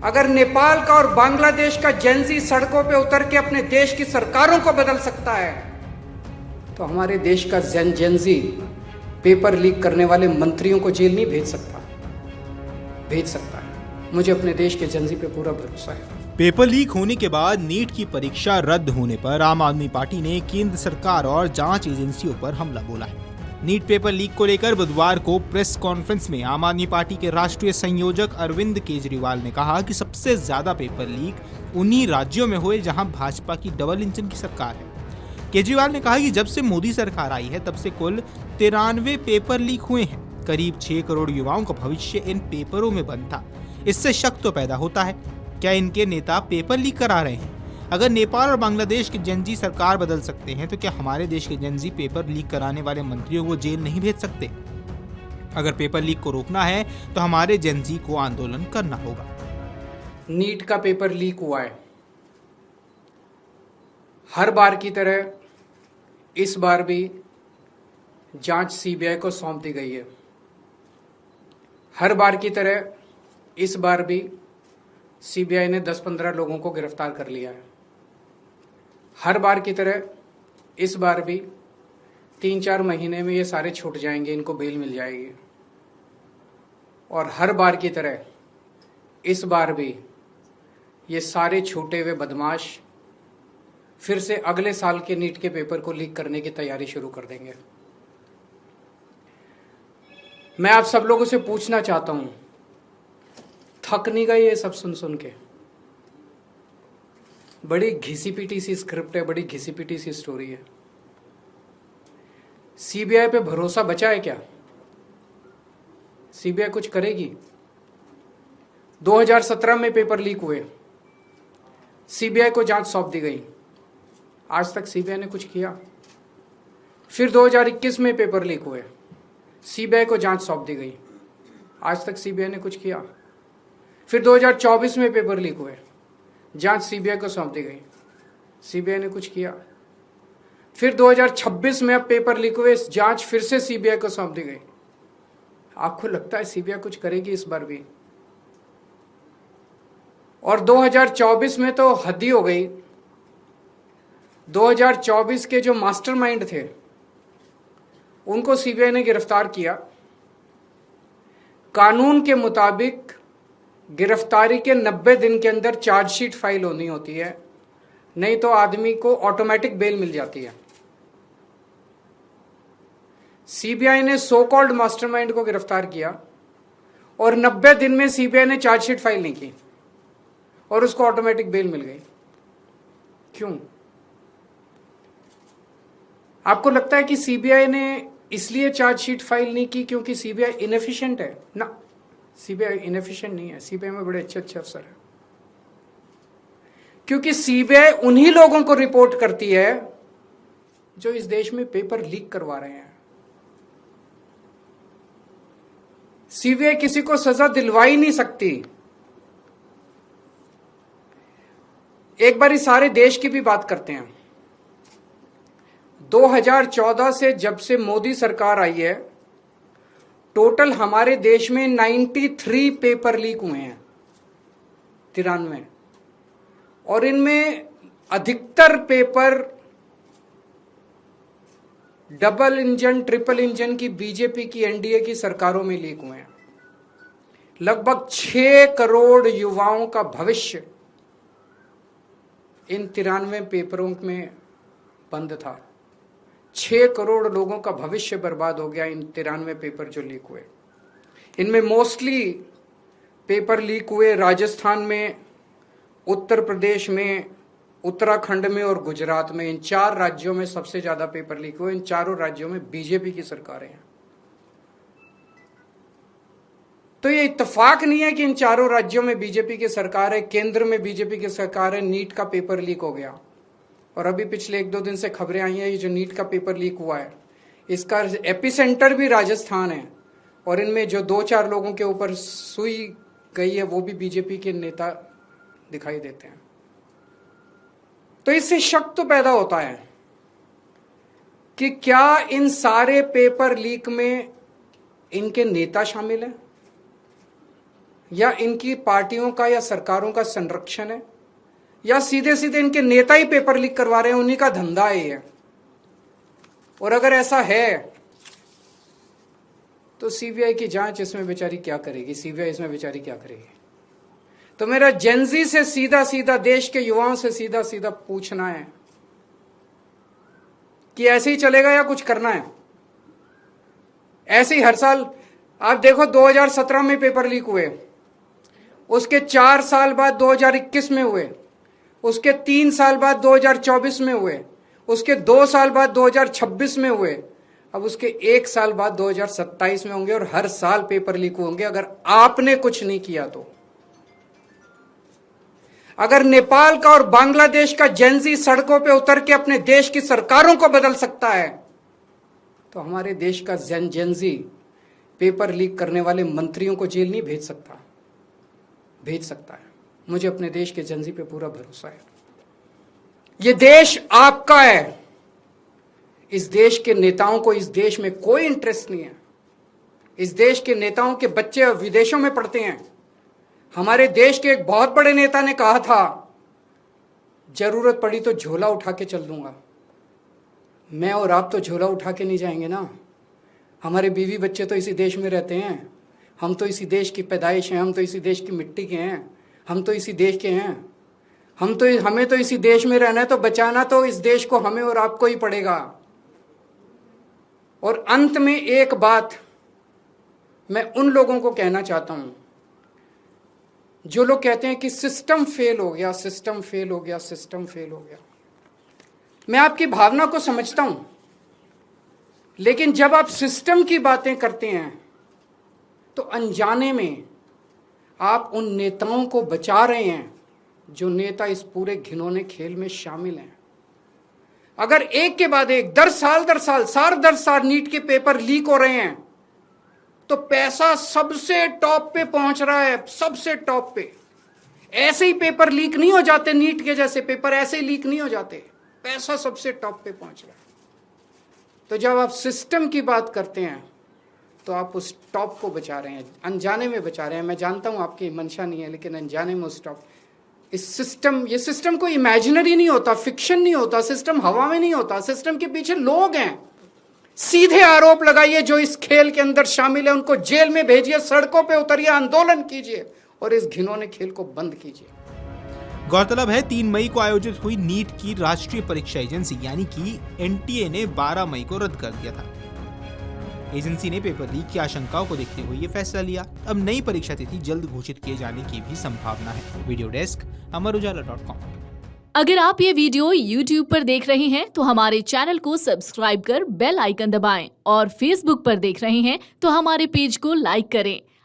अगर नेपाल का और बांग्लादेश का जेंजी सड़कों पे उतर के अपने देश की सरकारों को बदल सकता है, तो हमारे देश का जेंजी पेपर लीक करने वाले मंत्रियों को जेल नहीं भेज सकता है। मुझे अपने देश के जेंजी पे पूरा भरोसा है। पेपर लीक होने के बाद नीट की परीक्षा रद्द होने पर आम आदमी पार्टी ने केंद्र सरकार और जांच एजेंसियों पर हमला बोला है। नीट पेपर लीक को लेकर बुधवार को प्रेस कॉन्फ्रेंस में आम आदमी पार्टी के राष्ट्रीय संयोजक अरविंद केजरीवाल ने कहा कि सबसे ज्यादा पेपर लीक उन्हीं राज्यों में हुए जहां भाजपा की डबल इंजन की सरकार है। केजरीवाल ने कहा कि जब से मोदी सरकार आई है तब से कुल 93 पेपर लीक हुए हैं। करीब 6 करोड़ युवाओं का भविष्य इन पेपरों में बंद था। इससे शक तो पैदा होता है, क्या इनके नेता पेपर लीक करा रहे हैं? अगर नेपाल और बांग्लादेश के जेंजी सरकार बदल सकते हैं तो क्या हमारे देश के जेंजी पेपर लीक कराने वाले मंत्रियों को जेल नहीं भेज सकते? अगर पेपर लीक को रोकना है तो हमारे जेंजी को आंदोलन करना होगा। नीट का पेपर लीक हुआ है। हर बार की तरह इस बार भी जांच सीबीआई को सौंप दी गई है। हर बार की तरह इस बार भी सीबीआई ने 10-15 लोगों को गिरफ्तार कर लिया है। हर बार की तरह इस बार भी 3-4 महीने में ये सारे छूट जाएंगे, इनको बेल मिल जाएगी। और हर बार की तरह इस बार भी ये सारे छूटे हुए बदमाश फिर से अगले साल के नीट के पेपर को लीक करने की तैयारी शुरू कर देंगे। मैं आप सब लोगों से पूछना चाहता हूं, थक नहीं गए ये सब सुन सुन के? बड़ी घिसी पिटी सी स्क्रिप्ट है, बड़ी घिसी पिटी सी स्टोरी है। सीबीआई पे भरोसा बचा है क्या? सीबीआई कुछ करेगी? 2017 में पेपर लीक हुए, सीबीआई को जांच सौंप दी गई, आज तक सीबीआई ने कुछ किया? फिर 2021 में पेपर लीक हुए, सीबीआई को जांच सौंप दी गई, आज तक सीबीआई ने कुछ किया? फिर 2024 में पेपर लीक हुए, जांच सीबीआई को सौंप दी गई, सीबीआई ने कुछ किया? फिर 2026 में अब पेपर लीक हुए, जांच फिर से सीबीआई को सौंप दी गई। आपको लगता है सीबीआई कुछ करेगी इस बार भी? और 2024 में तो हद ही हो गई। 2024 के जो मास्टरमाइंड थे उनको सीबीआई ने गिरफ्तार किया। कानून के मुताबिक गिरफ्तारी के 90 दिन के अंदर चार्जशीट फाइल होनी होती है, नहीं तो आदमी को ऑटोमेटिक बेल मिल जाती है। सीबीआई ने सो कॉल्ड मास्टरमाइंड को गिरफ्तार किया और 90 दिन में सीबीआई ने चार्जशीट फाइल नहीं की और उसको ऑटोमेटिक बेल मिल गई। क्यों? आपको लगता है कि सीबीआई ने इसलिए चार्जशीट फाइल नहीं की क्योंकि सीबीआई इनएफिशिएंट है? ना, सीबीआई इनएफिशिएंट नहीं है। सीबीआई में बड़े अच्छे अच्छे अफसर हैं। क्योंकि सीबीआई उन्हीं लोगों को रिपोर्ट करती है जो इस देश में पेपर लीक करवा रहे हैं। सीबीआई किसी को सजा दिलवा ही नहीं सकती। एक बार इस सारे देश की भी बात करते हैं। 2014 से जब से मोदी सरकार आई है, टोटल हमारे देश में 93 पेपर लीक हुए हैं, 93। और इनमें अधिकतर paper double engine, triple engine की बीजेपी की, एनडीए की सरकारों में लीक हुए हैं। लगभग 6 करोड़ युवाओं का भविष्य इन 93 पेपरों में बंद था। 6 करोड़ लोगों का भविष्य बर्बाद हो गया इन 93 पेपर जो लीक हुए। इनमें मोस्टली पेपर लीक हुए राजस्थान में, उत्तर प्रदेश में, उत्तराखंड में और गुजरात में। इन 4 राज्यों में सबसे ज्यादा पेपर लीक हुए। इन चारों राज्यों में बीजेपी की सरकारें हैं। तो ये इत्तेफाक नहीं है कि इन चारों राज्यों में बीजेपी की सरकार है, केंद्र में बीजेपी की सरकार है, नीट का पेपर लीक हो गया। और अभी पिछले 1-2 दिन से खबरें आई हैं, ये जो नीट का पेपर लीक हुआ है इसका एपिसेंटर भी राजस्थान है और इनमें जो 2-4 लोगों के ऊपर सुई गई है वो भी बीजेपी के नेता दिखाई देते हैं। तो इससे शक तो पैदा होता है कि क्या इन सारे पेपर लीक में इनके नेता शामिल हैं? या इनकी पार्टियों का या सरकारों का संरक्षण है, या सीधे सीधे इनके नेता ही पेपर लीक करवा रहे हैं, उन्हीं का धंधा है। और अगर ऐसा है तो सीबीआई की जांच इसमें बेचारी क्या करेगी, सीबीआई इसमें बेचारी क्या करेगी? तो मेरा जेनजी से सीधा सीधा, देश के युवाओं से सीधा सीधा पूछना है कि ऐसे ही चलेगा या कुछ करना है? ऐसे ही हर साल आप देखो, 2017 में पेपर लीक हुए, उसके 4 साल बाद 2021 में हुए, उसके 3 साल बाद 2024 में हुए, उसके 2 साल बाद 2026 में हुए, अब उसके 1 साल बाद 2027 में होंगे, और हर साल पेपर लीक होंगे अगर आपने कुछ नहीं किया तो। अगर नेपाल का और बांग्लादेश का जेनजी सड़कों पे उतर के अपने देश की सरकारों को बदल सकता है, तो हमारे देश का जेनजी पेपर लीक करने वाले मंत्रियों को जेल नहीं भेज सकता? भेज सकता है। मुझे अपने देश के जेनजी पे पूरा भरोसा है। ये देश आपका है। इस देश के नेताओं को इस देश में कोई इंटरेस्ट नहीं है। इस देश के नेताओं के बच्चे विदेशों में पढ़ते हैं। हमारे देश के एक बहुत बड़े नेता ने कहा था, जरूरत पड़ी तो झोला उठा के चल दूंगा। मैं और आप तो झोला उठा के नहीं जाएंगे ना। हमारे बीवी बच्चे तो इसी देश में रहते हैं। हम तो इसी देश की पैदाइश हैं, हम तो इसी देश की मिट्टी के हैं, हम तो इसी देश के हैं। हमें तो इसी देश में रहना है, तो बचाना तो इस देश को हमें और आपको ही पड़ेगा। और अंत में एक बात मैं उन लोगों को कहना चाहता हूं जो लोग कहते हैं कि सिस्टम फेल हो गया, सिस्टम फेल हो गया, सिस्टम फेल हो गया। मैं आपकी भावना को समझता हूं, लेकिन जब आप सिस्टम की बातें करते हैं तो अनजाने में आप उन नेताओं को बचा रहे हैं जो नेता इस पूरे घिनौने खेल में शामिल हैं। अगर एक के बाद एक दर साल नीट के पेपर लीक हो रहे हैं, तो पैसा सबसे टॉप पे पहुंच रहा है, सबसे टॉप पे। ऐसे ही पेपर लीक नहीं हो जाते, नीट के जैसे पेपर ऐसे ही लीक नहीं हो जाते, पैसा सबसे टॉप पे पहुंच रहा है। तो जब आप सिस्टम की बात करते हैं तो आप उस टॉप को बचा रहे हैं, अनजाने में बचा रहे हैं। मैं जानता हूं आपकी मंशा नहीं है, लेकिन अनजाने में उस टॉप, ये सिस्टम कोई इमेजिनरी नहीं होता, फिक्शन नहीं होता, सिस्टम हवा में नहीं होता। सिस्टम के पीछे लोग हैं। सीधे आरोप लगाइए जो इस खेल के अंदर शामिल है, उनको जेल में भेजिए, सड़कों पे उतरिए, आंदोलन कीजिए और इस घिनौने खेल को बंद कीजिए। गौरतलब है 3 मई को आयोजित हुई नीट की राष्ट्रीय परीक्षा एजेंसी यानी कि एनटीए ने 12 मई को रद्द कर दिया था। एजेंसी ने पेपर लीक की आशंकाओं को देखते हुए ये फैसला लिया। अब नई परीक्षा तिथि जल्द घोषित किए जाने की भी संभावना है। Video desk amarujala.com। अगर आप ये वीडियो YouTube पर देख रहे हैं तो हमारे चैनल को सब्सक्राइब कर बेल आइकन दबाएं, और Facebook पर देख रहे हैं तो हमारे पेज को लाइक करें।